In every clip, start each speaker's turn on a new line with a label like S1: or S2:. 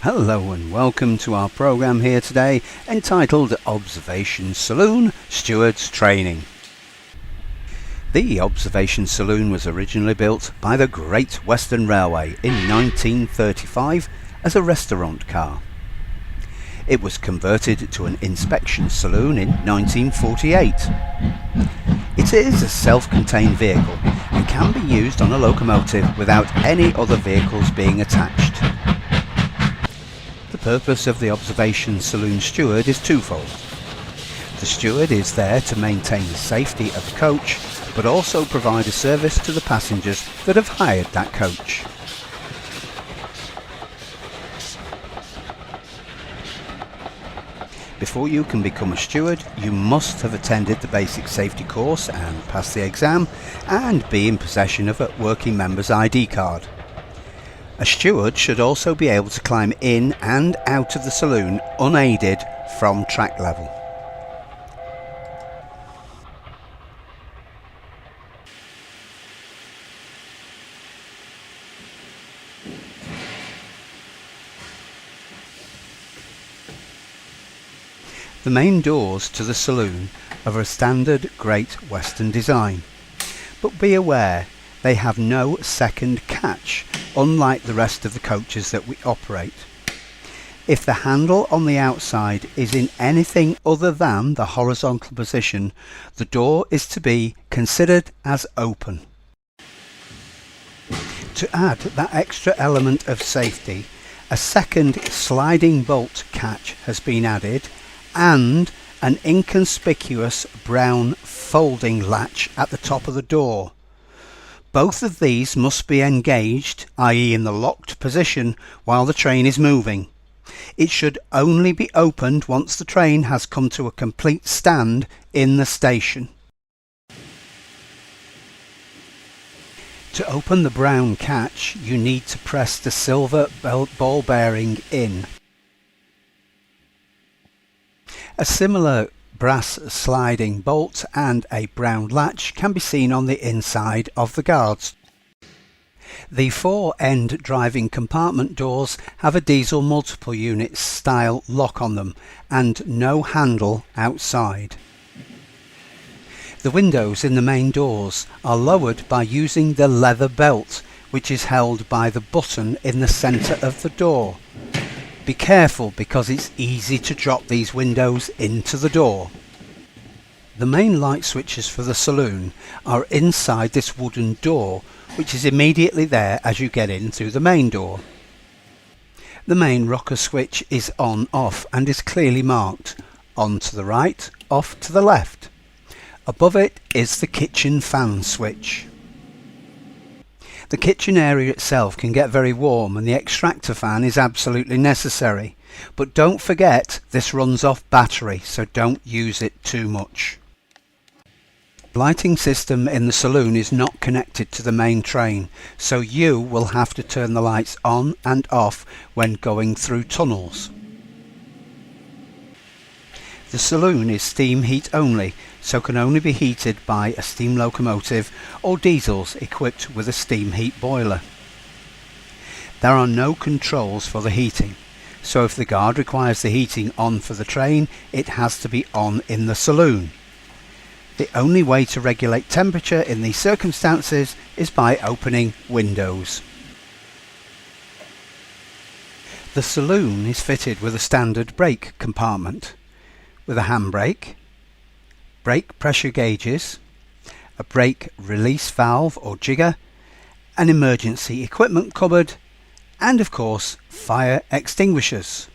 S1: Hello and welcome to our programme here today entitled Observationn Saloon, Stewards, Training. The Observationn Saloon was originally built by the Great Western Railway in 1935 as a restaurant car. It was converted to an inspection saloon in 1948. It is a self-contained vehicle and can be used on a locomotive without any other vehicles being attached. The purpose of the Observationn Saloon steward is twofold. The steward is there to maintain the safety of the coach, but also provide a service to the passengers that have hired that coach. Before you can become a steward, you must have attended the basic safety course and passed the exam, and be in possession of a working member's ID card. A steward should also be able to climb in and out of the saloon unaided from track level. The main doors to the saloon are a standard Great Western design, but be aware they have no second catch, unlike the rest of the coaches that we operate. If the handle on the outside is in anything other than the horizontal position, the door is to be considered as open. To add that extra element of safety, a second sliding bolt catch has been added and an inconspicuous brown folding latch at the top of the door. Both of these must be engaged, i.e. in the locked position, while the train is moving. It should only be opened once the train has come to a complete stand in the station. To open the brown catch, you need to press the silver ball bearing in. A similar brass sliding bolt and a brown latch can be seen on the inside of the guards. The four-end driving compartment doors have a diesel multiple unit style lock on them and no handle outside. The windows in the main doors are lowered by using the leather belt, which is held by the button in the centre of the door. Be careful because it's easy to drop these windows into the door. The main light switches for the saloon are inside this wooden door, which is immediately there as you get in through the main door. The main rocker switch is on/off and is clearly marked: on to the right, off to the left. Above it is the kitchen fan switch. The kitchen area itself can get very warm and the extractor fan is absolutely necessary, but don't forget this runs off battery, so don't use it too much. The lighting system in the saloon is not connected to the main train, so you will have to turn the lights on and off when going through tunnels. The saloon is steam heat only, so can only be heated by a steam locomotive or diesels equipped with a steam heat boiler. There are no controls for the heating, so if the guard requires the heating on for the train, it has to be on in the saloon. The only way to regulate temperature in these circumstances is by opening windows. The saloon is fitted with a standard brake compartment, with a handbrake, brake pressure gauges, a brake release valve or jigger, an emergency equipment cupboard, and of course fire extinguishers.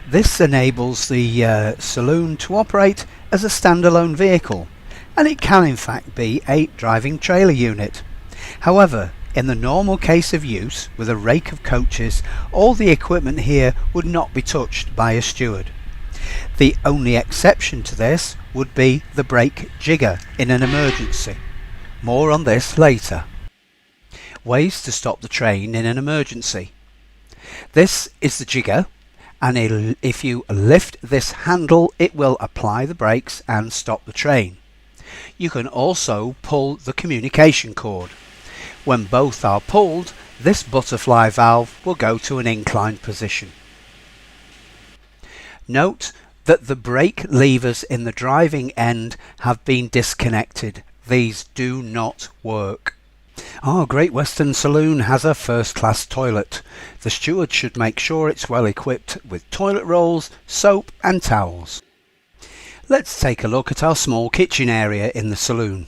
S1: This enables the saloon to operate as a standalone vehicle, and it can in fact be a driving trailer unit. However, in the normal case of use with a rake of coaches, all the equipment here would not be touched by a steward. The only exception to this would be the brake jigger in an emergency. More on this later. Ways to stop the train in an emergency. This is the jigger, and if you lift this handle it will apply the brakes and stop the train. You can also pull the communication cord. When both are pulled, this butterfly valve will go to an inclined position. Note that the brake levers in the driving end have been disconnected. These do not work. Our Great Western Saloon has a first-class toilet. The steward should make sure it's well equipped with toilet rolls, soap and towels. Let's take a look at our small kitchen area in the saloon.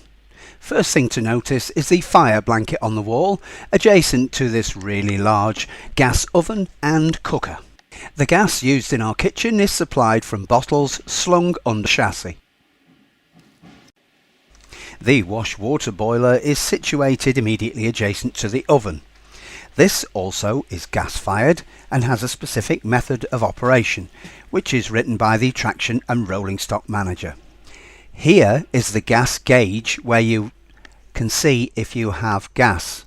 S1: First thing to notice is the fire blanket on the wall, adjacent to this really large gas oven and cooker. The gas used in our kitchen is supplied from bottles slung under chassis. The wash water boiler is situated immediately adjacent to the oven. This also is gas fired and has a specific method of operation, which is written by the traction and rolling stock manager. Here is the gas gauge where you can see if you have gas.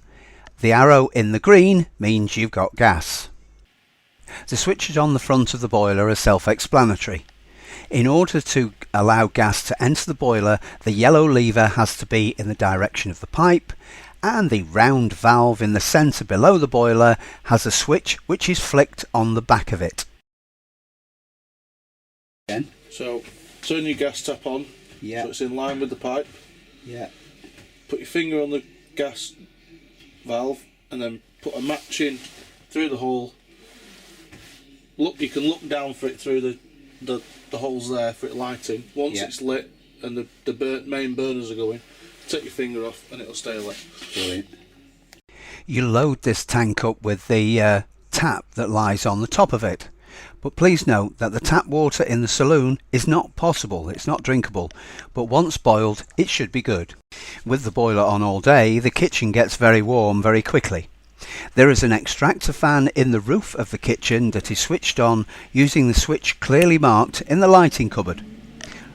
S1: The arrow in the green means you've got gas. The switches on the front of the boiler are self-explanatory. In order to allow gas to enter the boiler, the yellow lever has to be in the direction of the pipe, and the round valve in the centre below the boiler has a switch which is flicked on the back of it.
S2: So turn your gas tap on,
S1: Yeah.
S2: so it's in line with the pipe.
S1: Yeah.
S2: Put your finger on the gas valve and then put a match in through the hole. Look, you can look down for it through the holes there for it lighting. Once it's lit and the main burners are going, take your finger off and it'll stay lit.
S1: Brilliant. You load this tank up with the tap that lies on the top of it. But please note that the tap water in the saloon is not possible, it's not drinkable, but once boiled it should be good. With the boiler on all day, the kitchen gets very warm very quickly. There is an extractor fan in the roof of the kitchen that is switched on using the switch clearly marked in the lighting cupboard.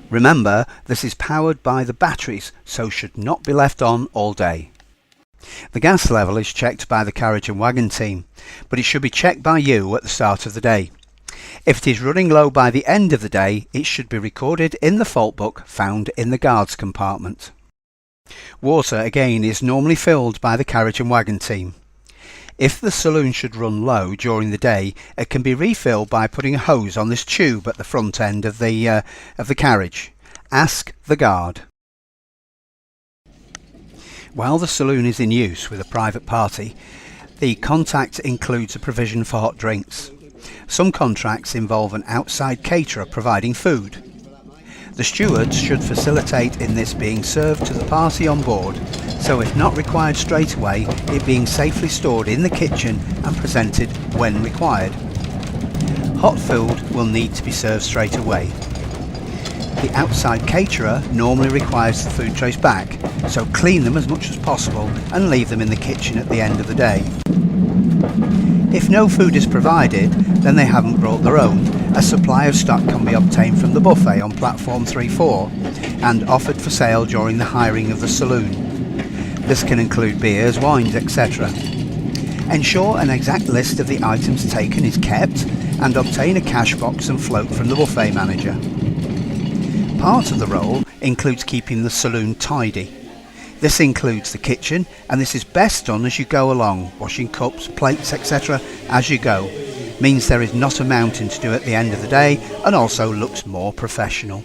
S1: Remember, this is powered by the batteries, so should not be left on all day. The gas level is checked by the carriage and wagon team, but it should be checked by you at the start of the day. If it is running low by the end of the day, it should be recorded in the fault book found in the guards compartment. Water again is normally filled by the carriage and wagon team. If the saloon should run low during the day, it can be refilled by putting a hose on this tube at the front end of the carriage. Ask the guard. While the saloon is in use with a private party, the contract includes a provision for hot drinks. Some contracts involve an outside caterer providing food. The stewards should facilitate in this being served to the party on board, so if not required straight away, it being safely stored in the kitchen and presented when required. Hot food will need to be served straight away. The outside caterer normally requires the food trays back, so clean them as much as possible and leave them in the kitchen at the end of the day. If no food is provided, then they haven't brought their own. A supply of stock can be obtained from the buffet on platform 3-4 and offered for sale during the hiring of the saloon. This can include beers, wines, etc. Ensure an exact list of the items taken is kept and obtain a cash box and float from the buffet manager. Part of the role includes keeping the saloon tidy. This includes the kitchen, and this is best done as you go along, washing cups, plates, etc. as you go. Means there is not a mountain to do at the end of the day and also looks more professional.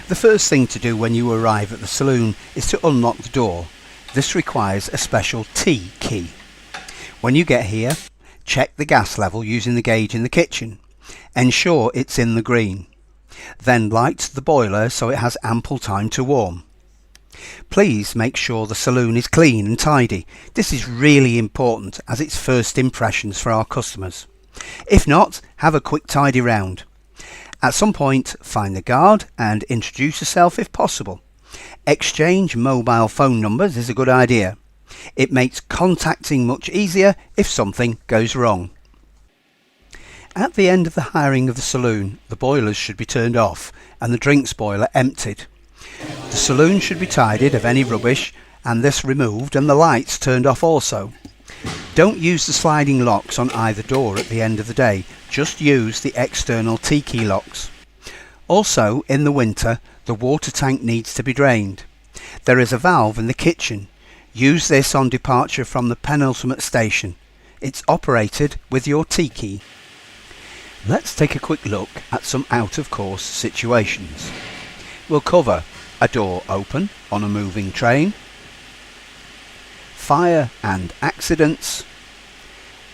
S1: The first thing to do when you arrive at the saloon is to unlock the door. This requires a special T key. When you get here, check the gas level using the gauge in the kitchen. Ensure it's in the green. Then light the boiler so it has ample time to warm. Please make sure the saloon is clean and tidy. This is really important as it's first impressions for our customers. If not, have a quick tidy round. At some point, find the guard and introduce yourself if possible. Exchange mobile phone numbers is a good idea. It makes contacting much easier if something goes wrong. At the end of the hiring of the saloon, the boilers should be turned off and the drinks boiler emptied. The saloon should be tidied of any rubbish and this removed and the lights turned off also. Don't use the sliding locks on either door at the end of the day, just use the external T-key locks. Also, in the winter, the water tank needs to be drained. There is a valve in the kitchen. Use this on departure from the penultimate station. It's operated with your T key. Let's take a quick look at some out-of-course situations. We'll cover a door open on a moving train, fire and accidents,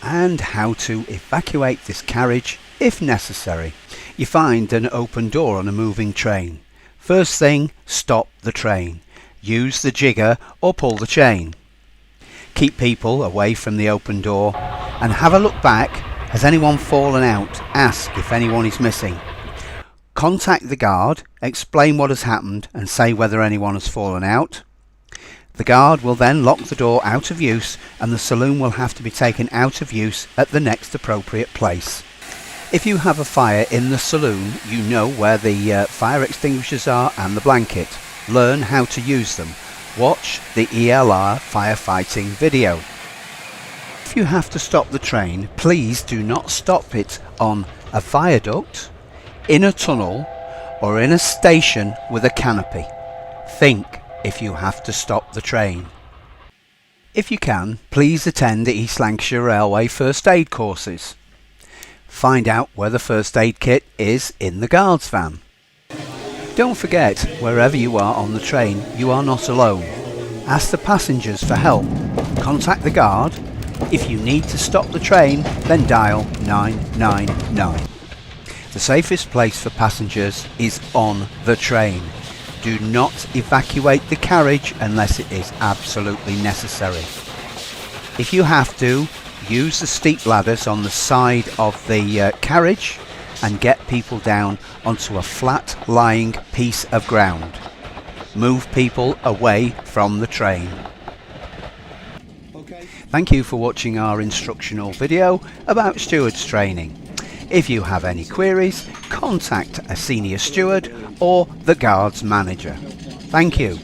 S1: and how to evacuate this carriage if necessary. You find an open door on a moving train. First thing, stop the train. Use the jigger or pull the chain. Keep people away from the open door and have a look back. Has anyone fallen out? Ask if anyone is missing. Contact the guard, explain what has happened and say whether anyone has fallen out. The guard will then lock the door out of use and the saloon will have to be taken out of use at the next appropriate place. If you have a fire in the saloon, you know where the fire extinguishers are and the blanket. Learn how to use them. Watch the ELR firefighting video. If you have to stop the train, please do not stop it on a viaduct, in a tunnel, or in a station with a canopy. Think if you have to stop the train. If you can, please attend the East Lancashire Railway first aid courses. Find out where the first aid kit is in the guard's van. Don't forget, wherever you are on the train, you are not alone. Ask the passengers for help. Contact the guard. If you need to stop the train, then dial 999. The safest place for passengers is on the train. Do not evacuate the carriage unless it is absolutely necessary. If you have to, use the steep ladders on the side of the carriage and get people down onto a flat lying piece of ground. Move people away from the train. Thank you for watching our instructional video about stewards training. If you have any queries, contact a senior steward or the guards manager. Thank you.